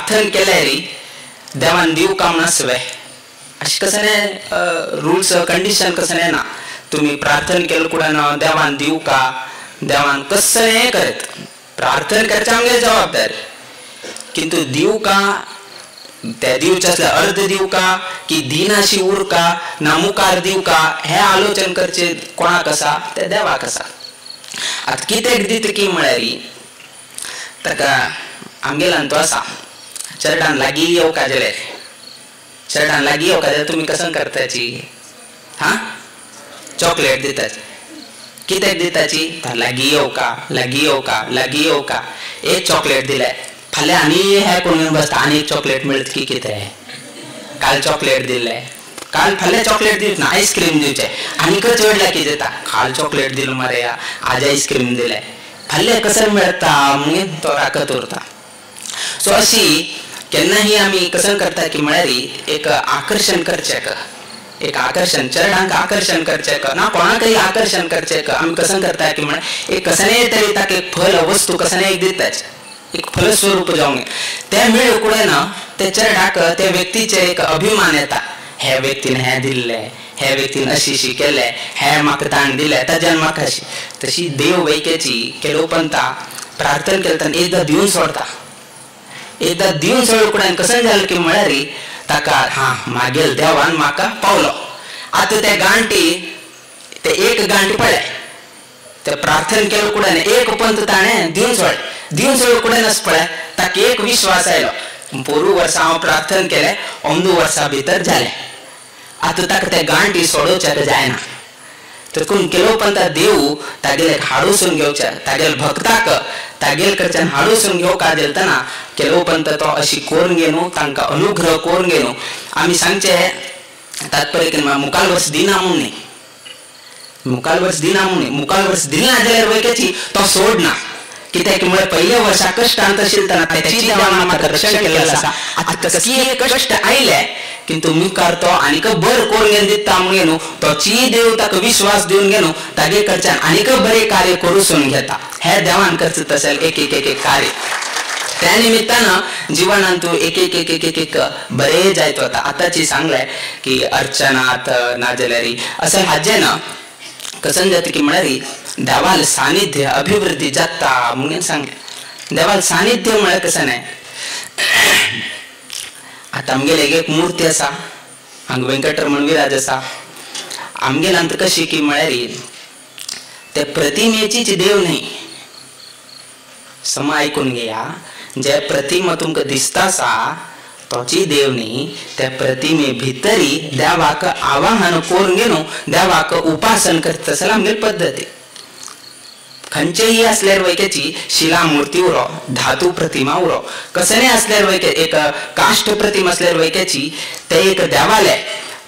प्रार्थना केल्या रे देवान दिव काम नसवे अशी कसं नाही रूल्स कंडिशन कसं नाही ना तुम्ही प्रार्थना केलं कुठं ना देवान दिव का देवान कसं नाही करत प्रार्थना करच्या आमगे जबाबदार किंतु दिव का त्या दिवच्या असल्या अर्ध दिव का की दिनाशी उर का नामुकार दिव का हे आलोचन करचे कोणा कसा ते देवा कसा आता कितेक दित की म्हळ्यारी ताका आमगेला तो असा चरडान लागी येऊ काजले चरडान लागी येऊ काजले तुम्ही कसं करताची हा चॉकलेट दिताची कितेक दिताची लागी येऊ का लागी येऊ का लागी येऊ का एक चॉकलेट दिले फाल्यां आनी हे कोण बसता आनी एक चॉकलेट मिळत की कितें काल चॉकलेट दिले काल फाल्यां चॉकलेट दिवच ना आईस्क्रीम दिवचे आनीकच चड लागी दिता काल चॉकलेट दिलो मरे आज आईस्क्रीम दिले फाल्यां कसं मिळता म्हणून तो राखत उरता सो अशी केन्नाही आमी कसं करता की म्हळ्यारी एक आकर्षण करचे एक आकर्षण चरणांक आकर्षण करचे ना कोणाकय आकर्षण करचे आमी कसं करता की म्हळ्यार एक कसले तरी ताका एक फल वस्तू कसले एक दिताच एक फलस्वरूप जावंक ते मेळ कुडे ना ते चरणाक त्या व्यक्तीचे एक अभिमान येता हे व्यक्तीने हे दिल्ले हे व्यक्तीने अशी केले हे म्हाका दान दिले ताज्यान म्हाका अशी तशी देव वैकेची केलो पंता प्रार्थना केलता एकदां दिवन सोडता एकदा दिवन सोडकुड्यान कसं झालं की म्हळ्यारी ताका हा मागेल देवान म्हाका पावलो आता ते गांठी ते एक गांठी पडले ते प्रार्थना केलो कुड्यान एक पंत ताणें दिवन सोड कुड्यानच पळय ताका एक विश्वास आयलो पोरू वर्सा हांव प्रार्थना केले अंदू वर्सा भितर जाले आता ताका ते गांठी सोडोवचें जायना तकून केलो पंता देव तागेले हाडूसून घेवचे तागेल भक्ताक तागेल कडच्यान हाडूसून घेवका दिलतना केलो पंत तो अशी कोरून घेनू तांकां अनुग्रह कोरून घेनू आमी सांगचे तात्पर्य की मुखाल वर्स दिना म्हणून न्ही मुखाल वर्स दिना म्हणून न्ही मुखाल वर्स दिना जाल्यार वयकेची तो सोडना कित्याक म्हळ्यार पयल्या वर्सा कश्टांत आशिल्तना त्याची देवान म्हाका रक्षण केलें आसा आतां कसलीय कश्ट आयले किंतु मुखार तो आनीक बर कोरून घेवन दिता म्हणून तोची देव ताका विश्वास दिवन घेनू तागे कडच्यान आनीक बरें कार्य करूसून घेता हे देवान करता तशें एक एक एक कार्य त्या निमित्तानं जिवनांत तूं एक एक एक एक एक बरें जायत वता आतांची सांगलें की अर्चनात नाजाल्यार अशें हाजें ना कसं जाता की म्हळ्यार देवाल सानिध्य अभिवृद्धी जाता म्हणून सांगलें देवाल सानिध्य म्हळ्यार कसं नाही आता आमगेले एक मूर्ती आसा हांगा वेंकटरमण विराज आसा आमगेलांत कशी की म्हळ्यार ते प्रतिमेची देव न्ही सम आयकून घेया जे प्रतिमा तुमकां दिसता आसा तोची देव न्ही त्या प्रतिमे भितरी देवाक आवाहन करून घेवन देवाक उपासन करता आसतना आमगेली पद्दती खंयचेही असल्यार वयकेची शिला मूर्ती उरो धातू प्रतिमा उरो कसले असल्यार वयके एक काष्ट प्रतिमा असल्यार वयकेची ते एक देवाले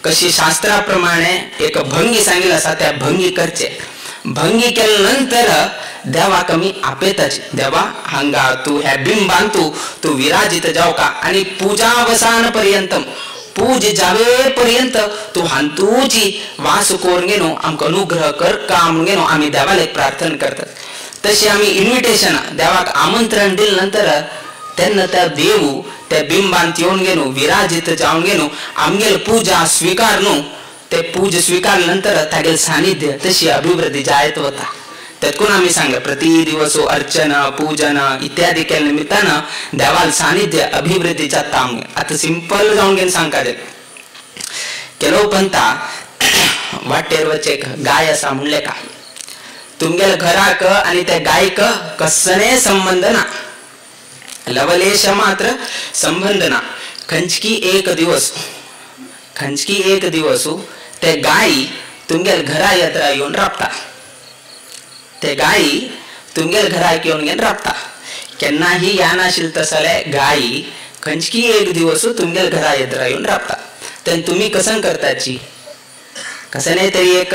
कशी शास्त्रा प्रमाणे एक भंगी सांगिल्ली आसा त्या भंगी करचे भंगी केल्या नंतर देवाक आमी आपयताचे देवा हांगा तू ह्या बिंबान तू विराजित जावका आनी पूजा अवसान पर्यंत पूज जावे पर्यंत तू हांतूची वास करून घेनो आमकां अनुग्रह कर का म्हणून घेनो आमी देवाले प्रार्थना करतात तशी आमी इन्विटेशन देवाक आमंत्रण दिले नंतर तेन्ना त्या देव त्या बिंबांत येवन घेनो विराजित जावन घेनो आमगेल पूजा स्वीकार न्हू ते पूज स्वीकार नंतर तागेल सानिध्य तशी अभिवृद्धी जायत वता तेतून आमी सांगले प्रति दिवस अर्चन पूजन इत्यादी केल्या निमित्तानं देवाल सानिध्य अभिवृद्धी जाता आता सिंपल जावन घेवन सांगता केलो पंता वाटेर वचचे गाय आसा म्हणले का तुमगेल्या घराक आनी त्या गायक कसले संबंध ना लवलेश मात्र संबंध ना खंचकी एक दिवस ते गाय तुमगेल घरा येत्रा येवन राबता ते गायी तुमगेल घराक येवन घेवन राबता केन्नाही या नाशिल्ले तसले गायी खंयची एक दिवस तुमगेल घरा येत्रा येवन राबता तेन्ना तुमी कसं करताची कसले तरी एक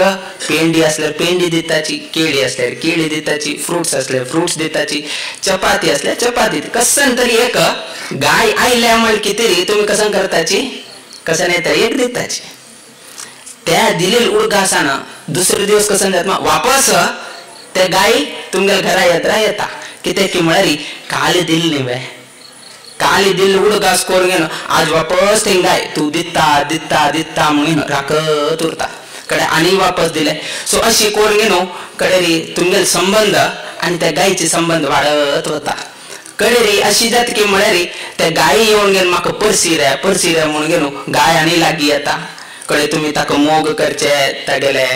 पेंडी असल्यार पेंडी दिताची केळी असल्यार केळी दिताची फ्रुट्स असल्यार फ्रुट्स दिताची चपाती असल्यार चपाती कसं तरी एक गाय आयल्या म्हण कितें तुमी कसं करताची कसले तरी एक दिताची त्या दिलेल उडगासानं दुसरे दिवस कसं जाता वापस ते गाय तुमगेल घरा येत्रा येता कित्याक की म्हळ्यार काल दिल्ली वे काली दिल उडगास करून घेणं आज वापस ते गाय तू दित्ता दित्ता दित्ता म्हणून राखत उरता कडे आणि वापस दिले सो अशी करून घेणं कडे रे तुमगे संबंध आणि त्या गायचे संबंध वाढत होता कडे रे अशी जात की म्हळे रे त्या गायी येऊन घेऊन म्हाका परसिऱ्या म्हणून घेणं गाय आणि लागी येता कडे तुम्ही ताका मोग करचे तागेले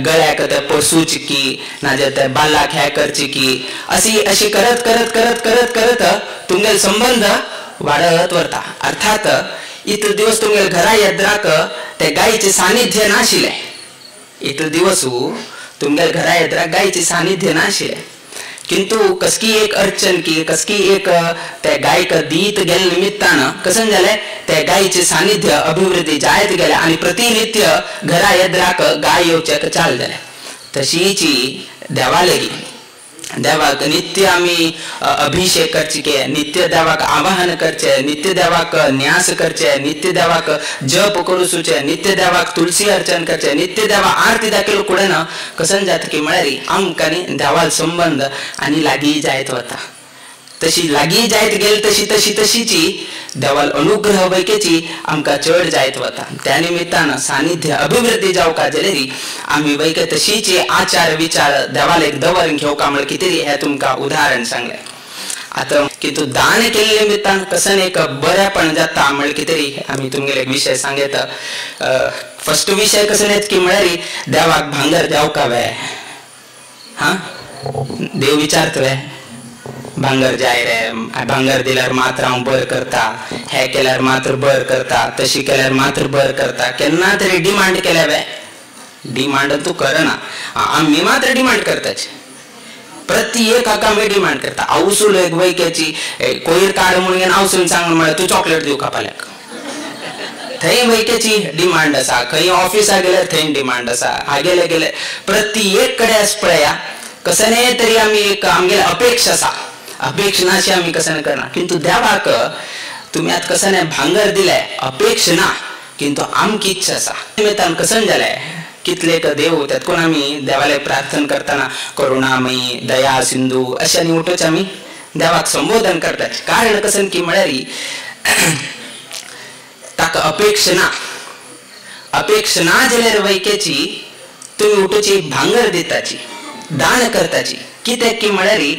गळ्याक ते पसूच की नाजाल्यार ते बालाक हे करचे की अशी करत करत करत करत करत तुमगे संबंध वाढत वरता अर्थात इतले दिवस तुमगे घरा येद्राक ते गायीचे सानिध्य नाशिले इतले दिवस तुमगे घरा येद्राक गायीचे सानिध्य नाशिले किंतु कसकी एक अडचण की कसकी एक त्या गायक दीत गेल्या निमित्तानं कसं झालंय त्या गायीचे सानिध्य अभिवृद्धी जायत गेले आणि प्रतिनित्य घरा येद्राक गाय येवचे चाल झाले तशीची देवालेगी देवाक नित्य आम्ही अभिषेक करचे के नित्य देवाक आवाहन करचे नित्य देवाक न्यास करचे नित्य देवाक जप करूचे नित्य देवाक तुलसी अर्चन करचे नित्य देवा आरती दाखल कुडे ना कसं जात की म्हळ्यार आमकानी देवाल संबंध आणि लागी जायत वता तशी लागी जायत गेल तशी तशी तशीची देवाल अनुग्रह वैकेची आमका चढ जायत वता त्या निमित्तानं सानिध्य अभिवृद्धी जावका जलेरी आम्ही वैके तशीची आचार विचार देवाल एक दवरून घेवका म्हळ्यार कितेरी हे तुमका उदाहरण सांगले आता किंतु दान केले निमित्तान कसं एक बरेपण जाता म्हळ्यार कितेरी आम्ही तुमगेले एक विषय सांगेत फर्स्ट विषय कसं नेत की म्हळ्यार देवाक भांगर जावका वे हा देव विचारतले भांगर जाय रे भांगर दिल्यार मात्र हांव बर करता हे केल्यार मात्र बर करता तशी केल्यार मात्र बर करता केन्ना तरी डिमांड केल्या वे डिमांड तू करना आम्ही मात्र डिमांड करताचे प्रत्येक हाका आम्ही डिमांड करता आवसूल एक वैक्याची कोयर काड म्हणून आवसून सांग म्हळ्यार तू चॉकलेट दिव का फाल्याक थंय वैक्याची डिमांड आसा खंय ऑफिसाक गेल्यार थंय डिमांड आसा हागेले गेले प्रत्येक कडे आस पळया कसने तरी आम्ही एक आमगेले अपेक्षा आसा अपेक्षनाशी आम्ही कसं करणार किंतु देवाक तुम्ही आता कसं नाही भांगर दिलाय अपेक्षा ना किंतु आमची इच्छा असा निमित्तान कसं झालंय कितले देव त्यात कोण आम्ही देवाला प्रार्थना करताना करुणामयी दया सिंधू अशा निवटोच आम्ही देवाक संबोधन करतात कारण कसं की म्हळ्यारी ताका अपेक्षा ना जाल्यार वैकेची तुम्ही उठोची भांगर दिताची दान करताची कित्याक की म्हळ्यारी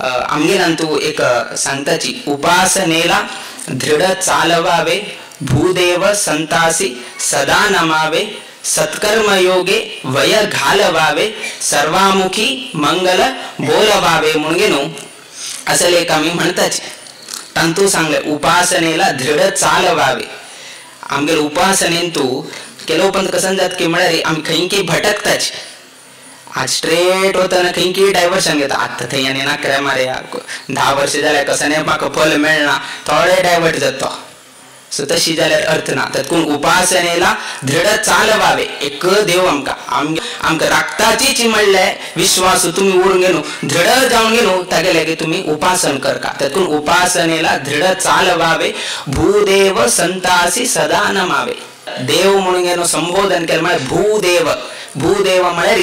आमगेरांतू एक सांगताची उपासनेला दृढ चालवावे भूदेव संतासी सदा नमावे सत्कर्म योगे वय घालवावे सर्वामुखी मंगल बोलवावे म्हणून असले एक आम्ही म्हणताची तांतू सांगले उपासनेला दृढ चालवावे आमगे उपासनेन तू केलो पण कसं जात की म्हळ्यार आम्ही खंयकी भटकताची आज स्ट्रेट होता ना खंयकी डायवर्शन घेता आता थंय आनी नाकऱ्या मारे 10 वर्ष जाल्या कसं नाही म्हाका फल मेळना थोडे डायवर्ट जातो सो तशी जाल्यार अर्थ ना तातून उपासनेला दृढ चालवावे एक देव आमकां राखताची म्हणले विश्वास तुम्ही उडून गेलो दृढ जावन गेलो तागेले की तुम्ही उपासन करका तातून उपासनेला दृढ चालवावे भूदेव संतासी सदा नमावे देव म्हणून गेलो संबोधन केलं म्हणजे भूदेव म्हळ्यार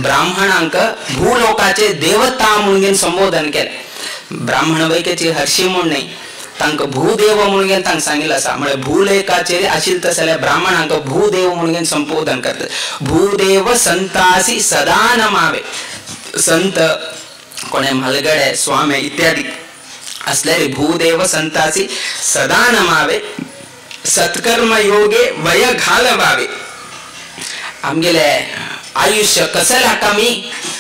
ब्राह्मणांक भूलोकाचे देवता म्हणून संबोधन केले ब्राह्मण वैकेची हर्षी म्हणून नाही तांक भूदेव म्हणून तांक सांगितलं असा म्हणजे भूलेखाचेर आशिल्ले तसले ब्राह्मणांक भूदेव म्हणून संबोधन करतात भूदेव संतासी सदा नमावे संत कोणे म्हालगडे स्वामी इत्यादी असलेले भूदेव संतासी सदा नमावे सत्कर्म योगे वय घालवावे आमगेले आयुष्य कसल्या कमी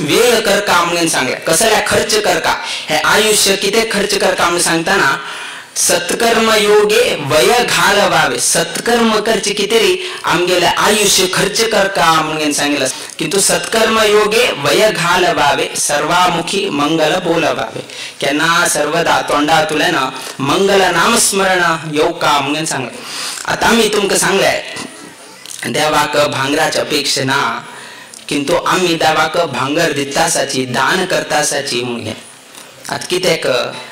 वेळ करका म्हणून सांगले कसल्या खर्च करका हे आयुष्य किती खर्च करका म्हणून सांगताना सत्कर्म योगे वय घालवावे सत्कर्म करचे कितेरी आमगेले आयुष्य खर्च करका म्हणून सांगितलं किंतु सत्कर्म योगे वय घालवावे सर्वामुखी मंगल बोलवावे केन्ना सर्वदा तोंडातुल्यान मंगल नामस्मरण येवका म्हणून सांगले आता आम्ही तुमकां सांगले देवाक भांगराची अपेक्षा ना किंतु आम्ही देवाक भांगर दितासाची दान करतासाची म्हणून आता कित्याक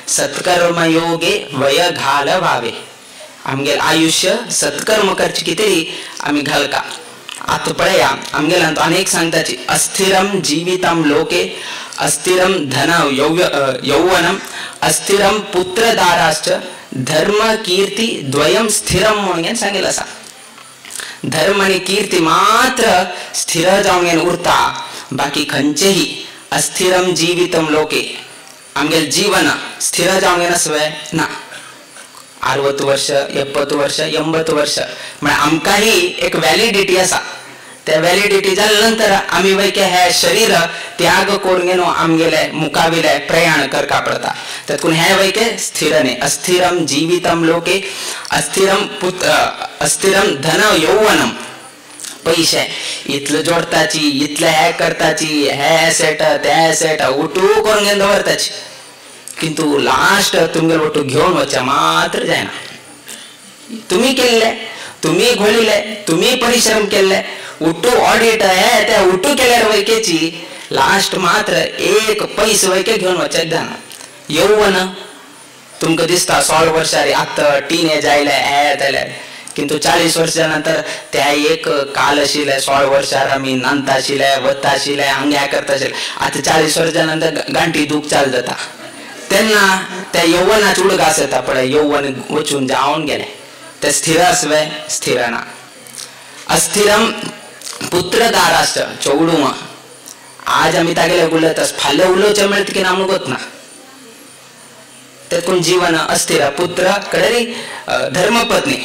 सत्कर्म योगे वय घालवावे आमगे आयुष्य सत्कर्म करचे कितेरी आम्ही घालका आता पळया आमगेला अनेक सांगताची अस्थिरम जीवितम लोके अस्थिरम धन यौवनम अस्थिरम पुत्रदाराश्च धर्म कीर्ती द्वयम स्थिरम म्हणून सांगेल असा धर्म आणि कीर्ती मात्र स्थिर जाऊन उरता बाकी खंचेही अस्थिरम जीवितम लोके आमगेल जीवन स्थिर जाऊन नसवे ना 60 वर्ष 70 वर्ष 80 वर्ष म्हणजे आमकाही एक व्हॅलिडिटी असा त्या व्हॅलिडिटी झाल्यानंतर आम्ही वैके हे शरीर त्याग करून घेणो आमगेले मुकाविले प्रयाण करका पडता त्यातून हे वैके स्थिर नाही अस्थिरम जीवितम लोके अस्थिरम धन यौवनम पैसे इतलं जोडताची इतलं हे करताची हे सेट त्या सेट उठू करून घेऊन दवरताची किंतु लास्ट तुमगे ओटू घेऊन वचा मात्र जायना तुम्ही केले तुम्ही घोळिले तुम्ही परिश्रम केले उठू ऑडिट आहे त्या उठू केल्यावर वैकेची लास्ट मात्र एक पैसे वैके घेऊन वचत जाना यौवन तुमका दिसता 16 वर्षारी आता टीनेज आयले किंतु 40 वर्षानंतर त्या एक काल आशिले 16 वर्षार आम्ही नांता आशिले वता आशिले हंग्या करता आशिले आता 40 वर्षानंतर गांठी दुख चाल जाता त्यांना त्या यौवनाच उडगास येता पडे यौवन वचून जाऊन गेले ते स्थिर असवे स्थिर ना अस्थिरम पुत्रदाराश्च चौडूम आज आम्ही तागेले बोलत फाल्य उलोचे मिळत की नाम गोत ना त्यातून जीवन अस्थिर पुत्र कडरी धर्मपत्नी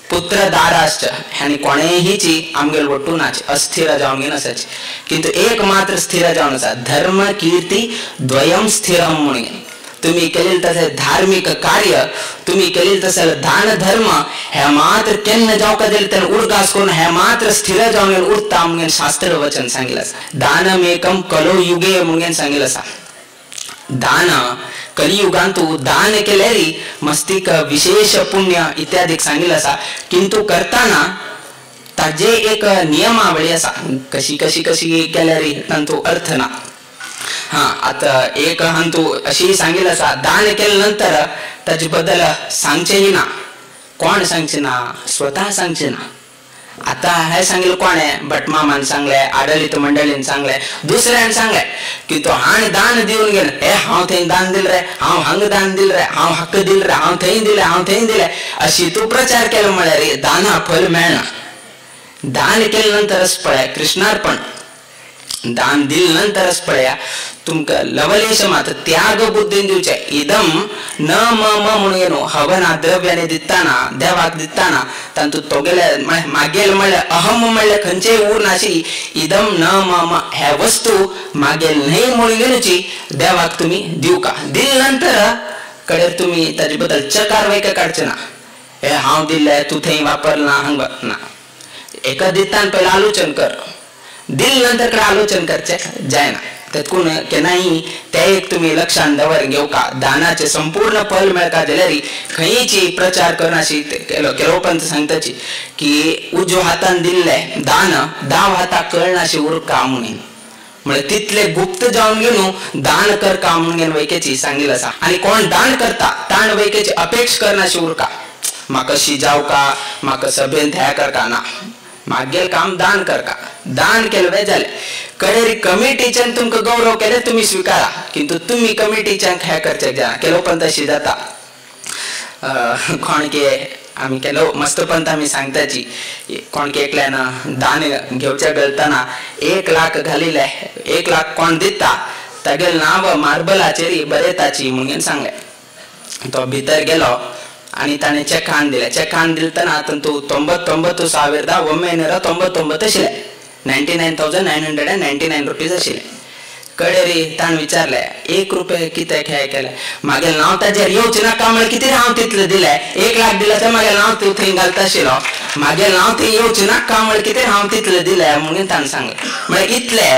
पुत्र दाराश्च ह्यानी कोणेहीची आमगेल वटूनाच अस्थिर जाऊन घेऊन असायची किंतु एक मात्र स्थिर जाऊन असा धर्म कीर्ती द्वयम स्थिरम म्हणून तुम्ही केलेलं तसे धार्मिक कार्य तुम्ही केलेलं तसे दान धर्म हे मात्र केन्न जाऊ का दिल तर उडगास करून हे मात्र स्थिर जाऊन उडता म्हणून शास्त्र वचन सांगितलं दानमेकम कलो युगे म्हणून सांगितलं असा दान कलियुगांतू दान केलेली मस्तिक विशेष पुण्य इत्यादी सांगितलं असा किंतु करताना ताजे एक नियमावली असा कशी कशी कशी केलेली तंतु अर्थ ना हा आता एक हंतू अशी सांगितलं असा दान केल्यानंतर त्याच्या बद्दल सांगचेही ना कोण सांगचे ना स्वतः सांगचे ना आता हे सांगितलं कोण आहे भटमामान सांगले आडलित मंडळीन सांगले दुसऱ्याने सांगले की तो हाण दान देऊन गेले हे हांव थंय दान दिल रे हांव हंग दान दिल रे हांव हक्क दिल रे हांव थंय दिले अशी तू प्रचार केला म्हळ्यार रे दाना फल मेळना दान केल्यानंतरच पळय कृष्णार्पण दान दिल्यानंतरच पळया तुमका लवलेश मात्र त्याग बुद्धीन दिवचे इदम न म्हणून येनो हवना द्रव्याने दिताना देवाक दिताना तंतु तोगेले मागेल म्हणले अहम म्हणले खंचे उरनाशी इदम न हे वस्तू मागेल नाही म्हणून गेलोची देवाक तुम्ही दिव का दिल्यानंतर कडे तुम्ही त्याच्या बद्दल चकार वैक काढचे ना हे हांव दिले तू थंय वापरला हंग ना एका दितान पहिला आलोचन कर दिल नंतर कडे आलोचन करचे जायना त्यातून केनाही ते एक तुम्ही लक्षात दवर घेऊ का दानाचे संपूर्ण फल मिळका जाल्यारी खंयची प्रचार करनाशी केलो पंत सांगताची की उजो हातान दिल्ले दान दाव हाता कळनाशी उरका म्हणून म्हणजे तितले गुप्त जाऊन घेऊन दान कर का म्हणून वैकेची सांगितलं असा आणि कोण दान करता ताण वैकेची अपेक्षा करनाशी उरका म्हाका शिजाव का म्हाका सभेन थ्या कर का ना मागेल काम दान कर का दान केलं झाले कडेरी कमिटीच्यान तुमका गौरव केले तुम्ही स्वीकारा किंतु तुम्ही कमिटीच्यान काय करचे जाना केलो पण तशी जाता कोण के आम्ही केलो मस्त पंत आम्ही सांगताची कोण के एकल्यानं दान घेवच्या गलताना 1 लाख घालिले 1 लाख कोण दिता तागेल नाव मार्बलाचेरी बरेताची म्हणून सांगले तो भितर गेलो आणि ताने चेक हाण दिले चेक हाण दिलतना तंतु 99,999 आशिले 99,999 रुपीज आशिले कडेरी ताण विचारले 1 रुपये किती खेळ केले मागेल नाव ताजेर येवचे नाका म्हळ्यार किती हांव तितले दिले 1 लाख दिले तर मागेल नाव तू थंय घालता आशिलो मागेल नाव थंय येवचे नाका म्हळ्यार किती हांव तितले दिले म्हणून ताण सांगले म्हळ्यार इतले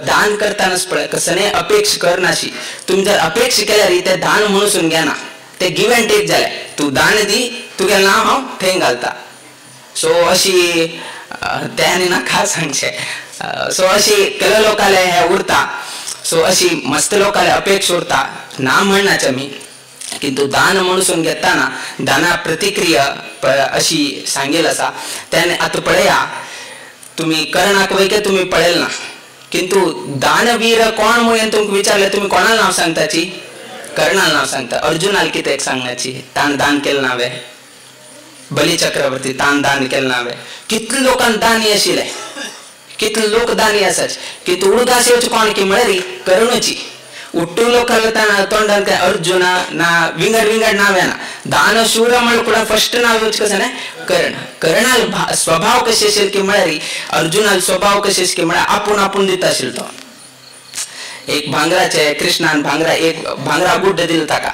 दान करतानाच पळय कसले अपेक्षा करनाशी तुम्ही जर अपेक्षा केल्यार ते दान म्हणून घेना ते गिव अँड टेक जाले तू दान दी तुगे नाव हांव थंय घालता सो अशी त्याने नाका सांगचे सो अशी केले लोकाले हे उरता सो अशी मस्त लोकाले अपेक्षा उरता ना म्हणनाचे मी किंतु दान म्हणून घेताना दाना प्रतिक्रिया अशी सांगेल असा त्याने आता पळया तुम्ही करणाक वैके तुम्ही पळेल ना किंतु दानवीर कोण म्हणून तुमक विचारले तुम्ही कोणाला नाव सांगताची कर्णाला नाव सांगता अर्जुनाला किती एक सांगण्याची ताण दान केलं नावे बली चक्रवर्ती ताण दान केलं नावे कितले लोकांना दानी आशिले कितले लोक दानी असाच किंतु उडगास येवची कोण की म्हळरी करुणाची उट्टू लोक तोंडान काय अर्जुना ना विंगड विंगड नावे ना दान शूर म्हण ಕೂಡ फर्स्ट नाव येवच कसं नाही कर्णाल स्वभाव कसे असेल की म्हळरी अर्जुनाल स्वभाव कसे की म्हळा आपण दिता असेल तो एक भांगराचे कृष्णान भांगरा गुड्ड दिल ताका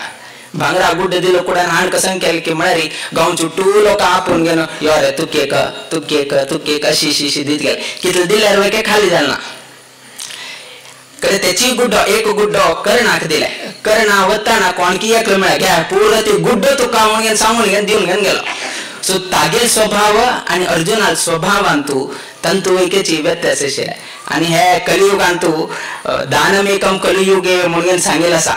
भांगरा गुड्ड दिलो ಕೂಡ हाण कसं केलं की म्हळरी गाव चुट्टू लोक आपण गेलो योरे तू केक अशी शी दीत गेल कितले दिल्यार वैके खाली झाला कडे त्याची गुड्डो एक गुड्डो कर्णाक दिले कर्णा वताना कोणकी एक मिळा घ्या पूर्ण ते गुड्डो तो कावून घेऊन सांगून घेऊन देऊन घेऊन गेलो सो तागेल स्वभाव आणि अर्जुनाल स्वभावांतू तंतु वैकेची व्यत्यास अशे आणि हे कलियुगांतू दानमेकम कलियुगे म्हणून सांगेल असा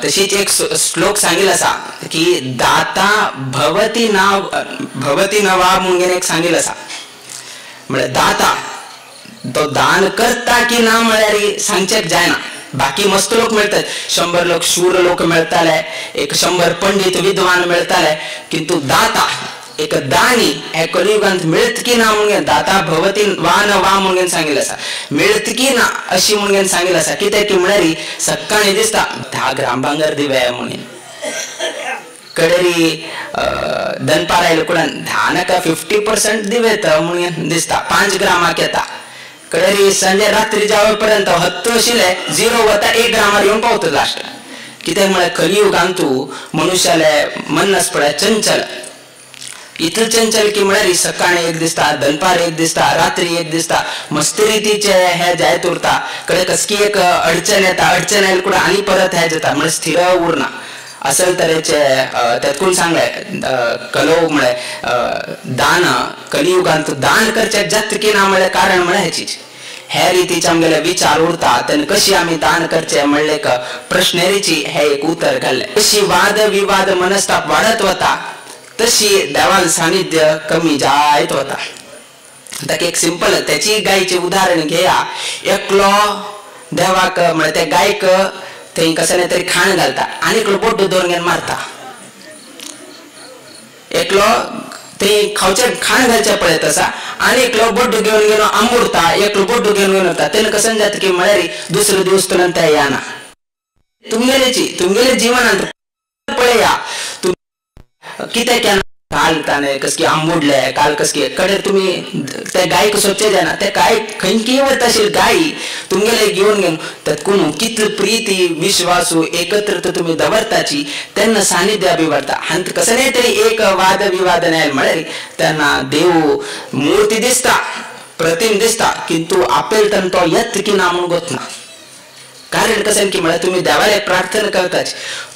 तशीच एक श्लोक सांगेल असा की दाता भवती नवा म्हणून एक सांगेल असा म्हणजे दाता तो दान करता की ना म्हळ्यारी सांगचेक जायना बाकी मस्त लोक मिळतात 100 लोक शूर लोक मिळताले एक 100 पंडित विद्वान मिळताले किंतु दाता एक दानी हे कलियुगांत मिळत की ना म्हणून दाता भवती वान वा म्हणून सांगेल असा मिळत की ना अशी म्हणून सांगेल असा कित्याक की म्हळ्यारी सकाळी दिसता 10 ग्राम भांगर दिवे म्हणून कडेरी दनपारायला ಕೂಡ 10 नका 50% दिवे म्हणून दिसता 5 ग्रामाक येता कडेरी संजय रात्री जावेपर्यंत 10 आशिले 0 वता 1 ग्रामार येऊन पावतो लास्ट कित्याक म्हळ्यार कलियुगांतू मनुष्याले मनस पळय चंचल इतल चंचल की म्हळ्यार सकाळी एक दिसता दनपार एक दिसता रात्री एक दिसता मस्त रीतीचे हे जायत उरता कडे कसकी एक अडचण येता अडचण आयला ಕೂಡ आणि परत हे जाता म्हणजे स्थिर उरना असल तरेचे त्यात कोण सांगले कलो म्हळे दान कलियुगांत दान करचे जास्त की ना म्हळे कारण म्हळे ह्याची हे रीतीचे आमगेले विचार उरता तेन कशी आम्ही दान करचे म्हणले का प्रश्नेरीची हे एक उत्तर घालले कशी वाद विवाद मनस्ताप वाढत होता तशी देवान सानिध्य कमी जायत होता ताक एक सिंपल त्याची गायचे उदाहरण घेया एकलो देवाक म्हळे ते गायक ते कसं तरी खाण घालता आणि एकलो बोट दोन घेऊन मारता एकलो ते खावचे खाण घालचे पळय तसा आणि एकलो बोट घेऊन गेलो आंबुरता एकलो बोट घेऊन होता त्याने कसं जात की म्हळ्यारी दुसरे दिवस तुला त्या याना तुमगेले जीवनांत पळया कित्याक काल ताने कसकी आंबुडले काल कसकी कडे तुम्ही त्या गायक सोचे जाना त्या गाय खंयकी वत असेल गायी तुमगेले घेऊन त्यात कोण कितली प्रीती विश्वासू एकत्र तुम्ही दवरताची त्यांना सानिध्य अभिवार्ता हंत कसं नाही तरी एक वाद विवाद नाही म्हळ्यार त्यांना देव मूर्ती दिसता प्रतिम दिसता किंतु आपेल तन तो यत की ना म्हणून गोतना कारण कसं की म्हळ्यार तुम्ही देवाला प्रार्थना करताच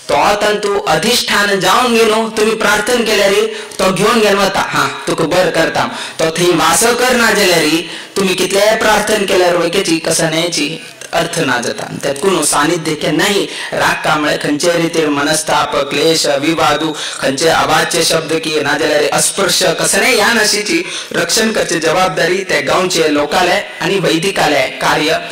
तो तंतु अधिष्ठान जाऊन गेलो तुम्ही प्रार्थना केल्यारी तो घेऊन गेलो होता हा तुका बर करता तो थी वास कर ना जाल्यारी तुम्ही कितले प्रार्थना केल्यार वैकेची कसं न्यायची अर्थ ना जाता त्यात कोण सानिध्य के नाही राग कामळे खंचे रीते मनस्ताप क्लेश विवादू खंचे आवाजचे शब्द की ना जाल्यार अस्पर्श कसं नाही या नशीची रक्षण करचे जबाबदारी त्या गावचे लोकाले आणि वैदिकाले कार्य